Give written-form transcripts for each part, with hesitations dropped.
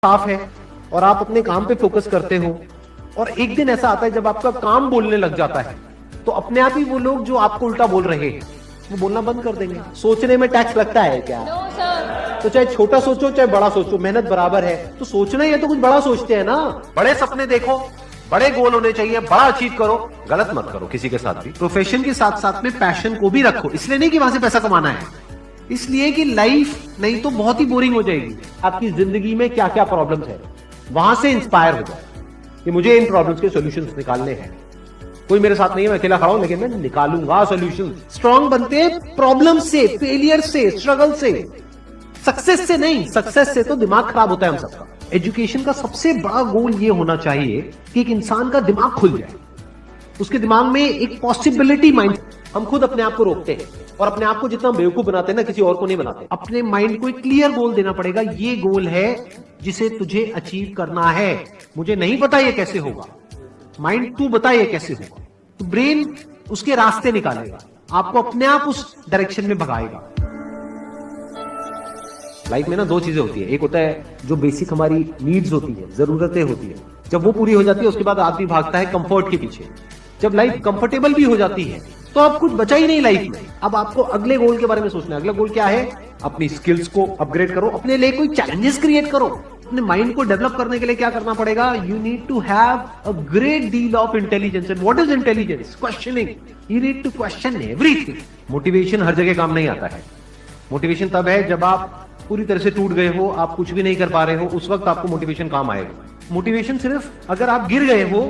साफ है और आप अपने काम पे फोकस करते हो, और एक दिन ऐसा आता है जब आपका काम बोलने लग जाता है, तो अपने आप ही वो लोग जो आपको उल्टा बोल रहे हैं वो बोलना बंद कर देंगे। सोचने में टैक्स लगता है क्या? No sir. तो चाहे छोटा सोचो चाहे बड़ा सोचो, मेहनत बराबर है। तो सोचना ही है तो कुछ बड़ा सोचते हैं ना। बड़े सपने देखो, बड़े गोल होने चाहिए, बड़ा अचीव करो, गलत मत करो किसी के साथ भी। प्रोफेशन के साथ साथ में पैशन को भी रखो, इसलिए नहीं कि वहां से पैसा कमाना है, इसलिए कि लाइफ नहीं तो बहुत ही बोरिंग हो जाएगी। आपकी जिंदगी में क्या क्या प्रॉब्लम्स है वहां से इंस्पायर हो जाए कि मुझे इन प्रॉब्लम्स के सॉल्यूशंस निकालने हैं। कोई मेरे साथ नहीं है, मैं अकेला खड़ा हूं, लेकिन मैं निकालूंगा सॉल्यूशन। स्ट्रांग बनते हैं प्रॉब्लम से, फेलियर से, स्ट्रगल से, सक्सेस से नहीं। सक्सेस से तो दिमाग खराब होता है हम सबका। एजुकेशन का सबसे बड़ा गोल ये होना चाहिए कि एक इंसान का दिमाग खुल जाए, उसके दिमाग में एक पॉसिबिलिटी माइंड। हम खुद अपने आप को रोकते हैं और अपने आप को जितना बेवकूफ बनाते हैं ना, किसी और को नहीं बनाते। अपने माइंड को एक क्लियर गोल देना पड़ेगा, ये गोल है जिसे तुझे अचीव करना है। मुझे नहीं पता ये कैसे होगा, माइंड तू बता ये कैसे होगा। तो ब्रेन उसके रास्ते निकालेगा, आपको अपने आप उस डायरेक्शन में भगाएगा। लाइफ में ना दो चीजें होती है, एक होता है जो बेसिक हमारी नीड्स होती है, जरूरतें होती है। जब वो पूरी हो जाती है उसके बाद आदमी भागता है कंफर्ट के पीछे। जब लाइफ कंफर्टेबल भी हो जाती है तो अब कुछ बचा ही नहीं लाइफ में। अब आपको अगले गोल के बारे में सोचना है। अगला गोल क्या है? अपनी स्किल्स को अपग्रेड करो, अपने लिए कोई चैलेंजेस क्रिएट करो। अपने माइंड को डेवलप करने के लिए क्या करना पड़ेगा? You need to have a great deal of intelligence. And what is intelligence? Questioning. You need to question everything. Motivation हर जगह काम नहीं आता है। मोटिवेशन तब है जब आप पूरी तरह से टूट गए हो, आप कुछ भी नहीं कर पा रहे हो, उस वक्त आपको मोटिवेशन काम आएगा। मोटिवेशन सिर्फ अगर आप गिर गए हो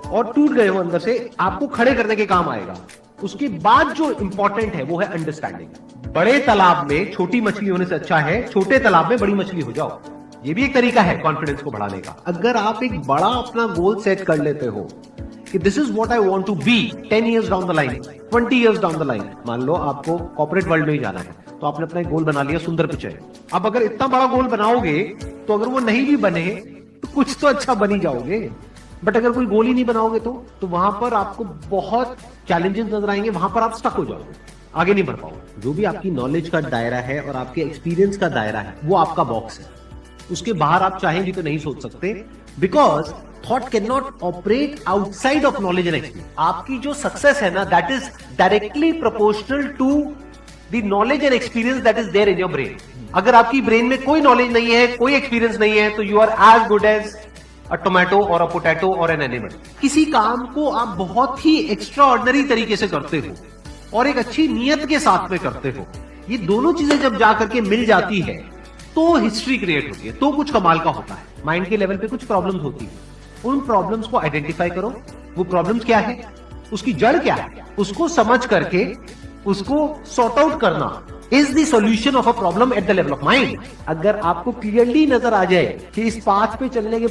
और टूट गए हो अंदर से, आपको खड़े करने के काम आएगा। उसके बाद जो इंपॉर्टेंट है वो है अंडरस्टैंडिंग। बड़े तालाब में छोटी मछली होने से अच्छा है छोटे तालाब में बड़ी मछली हो जाओ। ये भी एक तरीका है कॉन्फिडेंस को बढ़ाने का। अगर आप एक बड़ा अपना गोल सेट कर लेते हो कि this is what I want to be 10 years down the line, 20 years down the line. मान लो आपको कॉर्पोरेट वर्ल्ड में ही जाना है, तो आपने अपना एक गोल बना लिया सुंदर पिचाई। अब अगर इतना बड़ा गोल बनाओगे तो अगर वो नहीं भी बने तो कुछ तो अच्छा बन ही जाओगे। बट अगर कोई गोल ही नहीं बनाओगे तो वहां पर आपको बहुत चैलेंजेस नजर आएंगे, वहां पर आप स्टक हो जाओगे, आगे नहीं बढ़ पाओगे। जो भी आपकी नॉलेज का दायरा है और आपके एक्सपीरियंस का दायरा है वो आपका बॉक्स है। उसके बाहर आप चाहेंगे तो नहीं सोच सकते, because thought can not operate outside of knowledge and experience. आपकी जो सक्सेस है ना, that is directly proportional to the knowledge and experience that is there in your brain. अगर आपकी ब्रेन में कोई नॉलेज नहीं है, कोई एक्सपीरियंस नहीं है, तो you are as good as a tomato और अ पोटैटो और एन एनिमल। किसी काम को आप बहुत ही एक्स्ट्रा ऑर्डिनरी तरीके से करते हो और एक अच्छी नीयत के साथ में करते हो, ये दोनों चीजें जब जाकर के मिल जाती है तो हिस्ट्री क्रिएट होती है, तो कुछ कमाल का होता है। माइंड के लेवल पे कुछ प्रॉब्लम्स होती है, उन प्रॉब्लम्स को आइडेंटिफाई करो। वो प्रॉब्लम्स क्या है, उसकी जड़ क्या है, उसको समझ करके उसको सॉर्ट आउट करना is the solution of a problem at the level of mind. अगर आपको क्लियरली नजर आ जाए कि इस पाथ पे चलने के बाद